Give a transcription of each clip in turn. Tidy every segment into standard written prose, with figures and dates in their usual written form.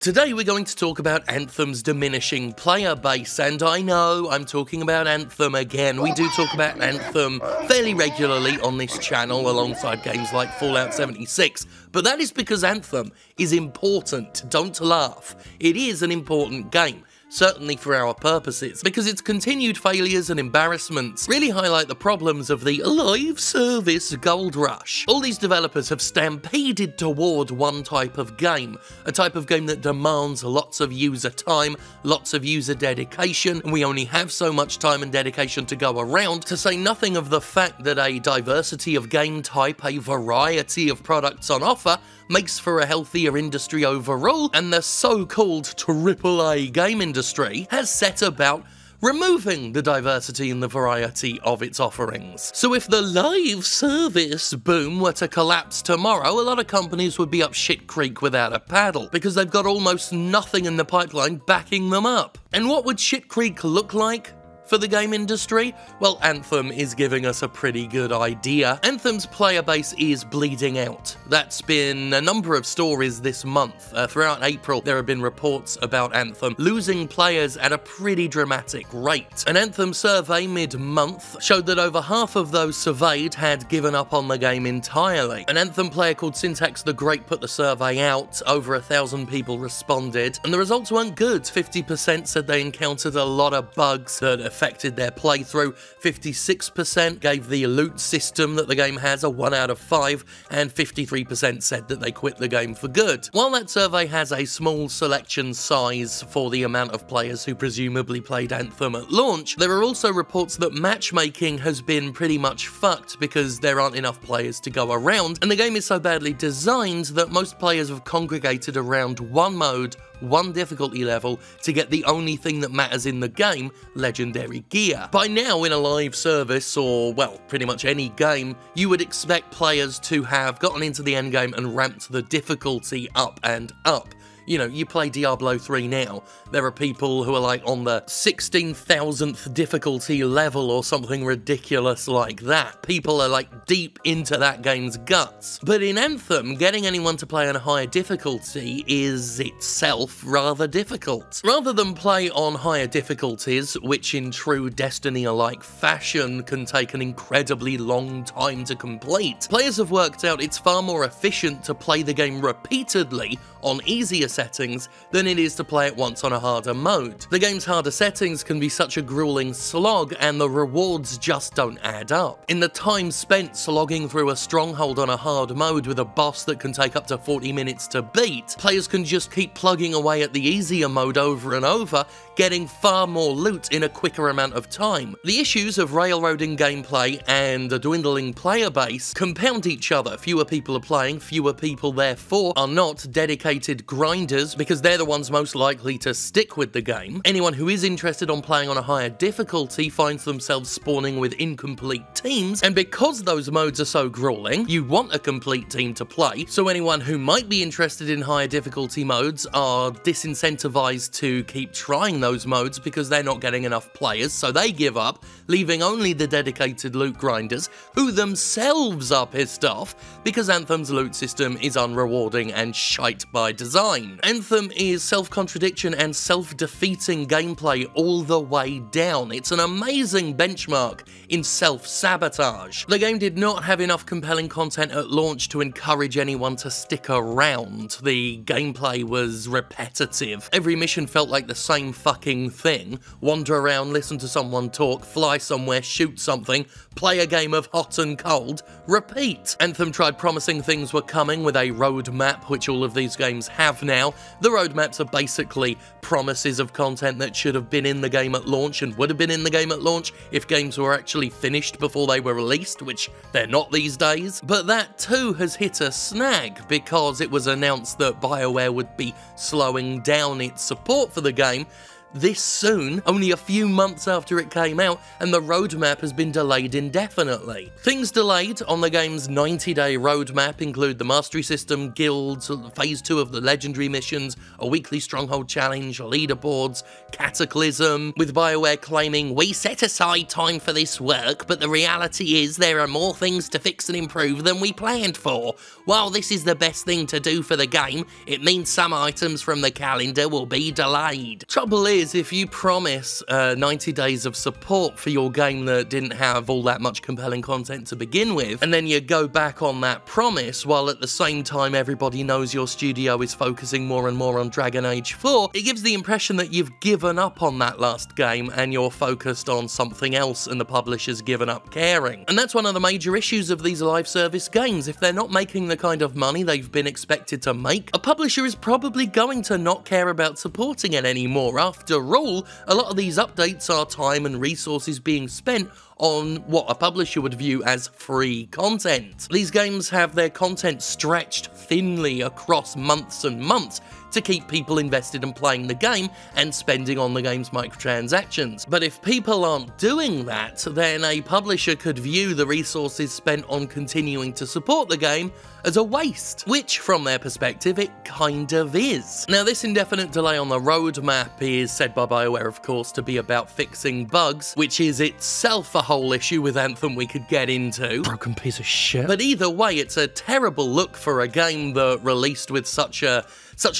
Today we're going to talk about Anthem's diminishing player base, and I know I'm talking about Anthem again. We do talk about Anthem fairly regularly on this channel alongside games like Fallout 76, but that is because Anthem is important. Don't laugh. It is an important game. Certainly for our purposes, because its continued failures and embarrassments really highlight the problems of the live service gold rush. All these developers have stampeded toward one type of game, a type of game that demands lots of user time, lots of user dedication, and we only have so much time and dedication to go around, to say nothing of the fact that a diversity of game type, a variety of products on offer, makes for a healthier industry overall, and the so-called AAA game industry has set about removing the diversity and the variety of its offerings. So if the live service boom were to collapse tomorrow, a lot of companies would be up shit creek without a paddle, because they've got almost nothing in the pipeline backing them up. And what would shit creek look like for the game industry? Well, Anthem is giving us a pretty good idea. Anthem's player base is bleeding out. That's been a number of stories this month. Throughout April, there have been reports about Anthem losing players at a pretty dramatic rate. An Anthem survey mid-month showed that over half of those surveyed had given up on the game entirely. An Anthem player called Syntax the Great put the survey out. Over 1,000 people responded, and the results weren't good. 50% said they encountered a lot of bugs that affected their playthrough, 56% gave the loot system that the game has a 1 out of 5, and 53% said that they quit the game for good. While that survey has a small selection size for the amount of players who presumably played Anthem at launch, there are also reports that matchmaking has been pretty much fucked because there aren't enough players to go around, and the game is so badly designed that most players have congregated around one mode, one difficulty level, to get the only thing that matters in the game, legendary gear. By now, in a live service, or, well, pretty much any game, you would expect players to have gotten into the endgame and ramped the difficulty up and up. You know, you play Diablo 3 now, there are people who are like on the 16,000th difficulty level or something ridiculous like that. People are like deep into that game's guts. But in Anthem, getting anyone to play on a higher difficulty is itself rather difficult. Rather than play on higher difficulties, which in true Destiny-alike fashion can take an incredibly long time to complete, players have worked out it's far more efficient to play the game repeatedly on easier settings than it is to play it once on a harder mode. The game's harder settings can be such a grueling slog, and the rewards just don't add up. In the time spent slogging through a stronghold on a hard mode with a boss that can take up to 40 minutes to beat, players can just keep plugging away at the easier mode over and over, getting far more loot in a quicker amount of time. The issues of railroading gameplay and a dwindling player base compound each other. Fewer people are playing, fewer people therefore are not dedicated grinders, because they're the ones most likely to stick with the game. Anyone who is interested on playing on a higher difficulty finds themselves spawning with incomplete teams, and because those modes are so grueling, you want a complete team to play, so anyone who might be interested in higher difficulty modes are disincentivized to keep trying those modes because they're not getting enough players, so they give up, leaving only the dedicated loot grinders, who themselves are pissed off because Anthem's loot system is unrewarding and shite by design. Anthem is self-contradiction and self-defeating gameplay all the way down. It's an amazing benchmark in self-sabotage. The game did not have enough compelling content at launch to encourage anyone to stick around. The gameplay was repetitive. Every mission felt like the same fucking thing. Wander around, listen to someone talk, fly somewhere, shoot something, play a game of hot and cold, repeat. Anthem tried promising things were coming with a roadmap, which all of these games have now. The roadmaps are basically promises of content that should have been in the game at launch and would have been in the game at launch if games were actually finished before they were released, which they're not these days. But that too has hit a snag, because it was announced that BioWare would be slowing down its support for the game. this soon, only a few months after it came out, and the roadmap has been delayed indefinitely. Things delayed on the game's 90-day roadmap include the Mastery System, guilds, Phase 2 of the Legendary missions, a weekly Stronghold challenge, leaderboards, Cataclysm, with BioWare claiming, "We set aside time for this work, but the reality is there are more things to fix and improve than we planned for. While this is the best thing to do for the game, it means some items from the calendar will be delayed." Trouble is, if you promise 90 days of support for your game that didn't have all that much compelling content to begin with, and then you go back on that promise while at the same time everybody knows your studio is focusing more and more on Dragon Age 4, it gives the impression that you've given up on that last game and you're focused on something else and the publisher's given up caring. And that's one of the major issues of these live service games. If they're not making the kind of money they've been expected to make, a publisher is probably going to not care about supporting it anymore. After all, a lot of these updates are time and resources being spent on what a publisher would view as free content. These games have their content stretched thinly across months and months to keep people invested in playing the game and spending on the game's microtransactions. But if people aren't doing that, then a publisher could view the resources spent on continuing to support the game as a waste, which from their perspective it kind of is. Now, this indefinite delay on the roadmap is said by BioWare, of course, to be about fixing bugs, which is itself a whole issue with Anthem we could get into. Broken piece of shit. But either way, it's a terrible look for a game that released with such a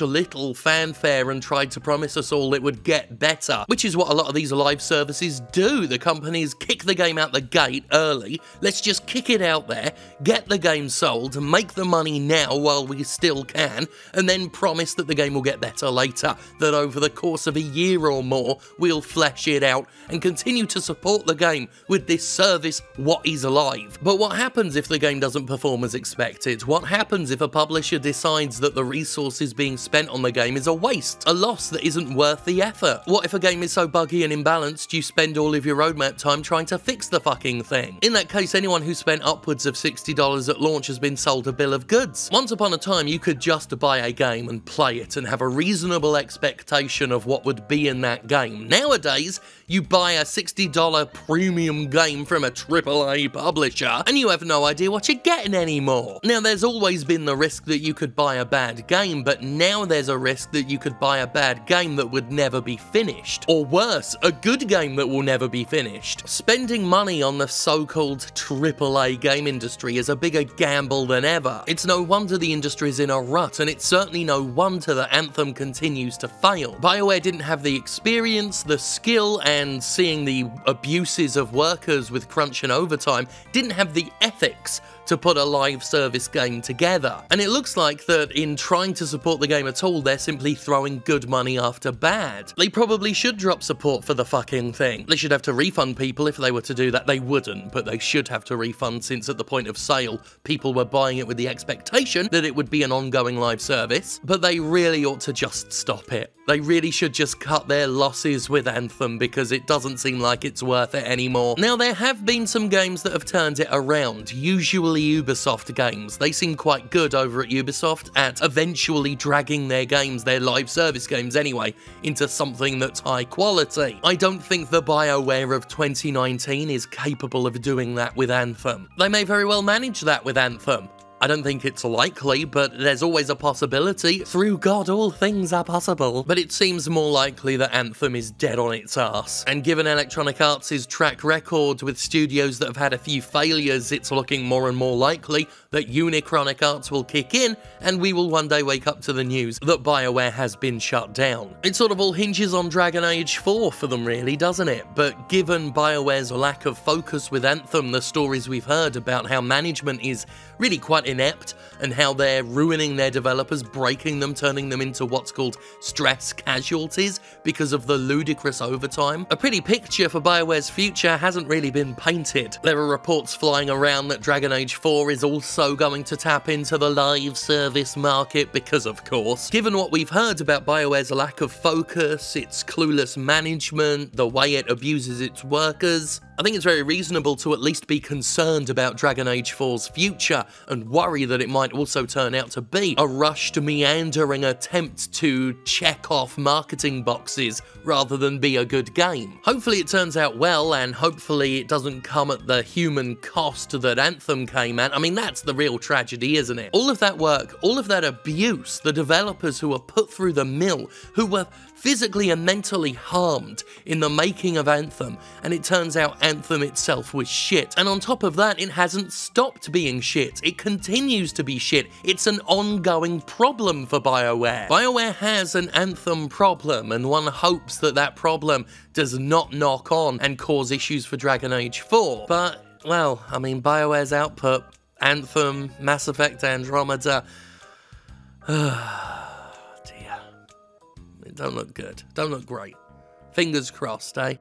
little fanfare and tried to promise us all it would get better, which is what a lot of these live services do. The companies kick the game out the gate early. Let's just kick it out there, get the game sold, make the money now while we still can, and then promise that the game will get better later, that over the course of a year or more, we'll flesh it out and continue to support the game with this service, what is live. But what happens if the game doesn't perform as expected? What happens if a publisher decides that the resources being spent on the game is a waste, a loss that isn't worth the effort? What if a game is so buggy and imbalanced you spend all of your roadmap time trying to fix the fucking thing? In that case, anyone who spent upwards of $60 at launch has been sold a bill of goods. Once upon a time, you could just buy a game and play it and have a reasonable expectation of what would be in that game. Nowadays, you buy a $60 premium game from a AAA publisher and you have no idea what you're getting anymore. Now, there's always been the risk that you could buy a bad game, but now there's a risk that you could buy a bad game that would never be finished. Or worse, a good game that will never be finished. Spending money on the so-called AAA game industry is a bigger gamble than ever. It's no wonder the industry's in a rut, and it's certainly no wonder that Anthem continues to fail. BioWare didn't have the experience, the skill, and seeing the abuses of workers with crunch and overtime, didn't have the ethics to put a live service game together. And it looks like that in trying to support the game at all, they're simply throwing good money after bad. They probably should drop support for the fucking thing. They should have to refund people if they were to do that. They wouldn't, but they should have to refund, since at the point of sale, people were buying it with the expectation that it would be an ongoing live service. But they really ought to just stop it. They really should just cut their losses with Anthem, because it doesn't seem like it's worth it anymore. Now, there have been some games that have turned it around, usually Ubisoft games. They seem quite good over at Ubisoft at eventually dragging their games, their live service games anyway, into something that's high quality. I don't think the BioWare of 2019 is capable of doing that with Anthem. They may very well manage that with Anthem. I don't think it's likely, but there's always a possibility. Through God, all things are possible. But it seems more likely that Anthem is dead on its arse. And given Electronic Arts' track record with studios that have had a few failures, it's looking more and more likely that Unicronic Arts will kick in, and we will one day wake up to the news that BioWare has been shut down. It sort of all hinges on Dragon Age 4 for them really, doesn't it? But given BioWare's lack of focus with Anthem, the stories we've heard about how management is really quite inept, and how they're ruining their developers, breaking them, turning them into what's called stress casualties because of the ludicrous overtime. A pretty picture for BioWare's future hasn't really been painted. There are reports flying around that Dragon Age 4 is also going to tap into the live service market because, of course, given what we've heard about BioWare's lack of focus, its clueless management, the way it abuses its workers, I think it's very reasonable to at least be concerned about Dragon Age 4's future and worry that it might also turn out to be a rushed, meandering attempt to check off marketing boxes rather than be a good game. Hopefully it turns out well, and hopefully it doesn't come at the human cost that Anthem came at. I mean, that's the real tragedy, isn't it? All of that work, all of that abuse, the developers who were put through the mill, who were physically and mentally harmed in the making of Anthem, and it turns out Anthem itself was shit. And on top of that, it hasn't stopped being shit. It continues to be shit. It's an ongoing problem for BioWare. BioWare has an Anthem problem, and one hopes that that problem does not knock on and cause issues for Dragon Age 4. But, well, I mean, BioWare's output, Anthem, Mass Effect Andromeda, dear. It don't look good. Don't look great. Fingers crossed, eh?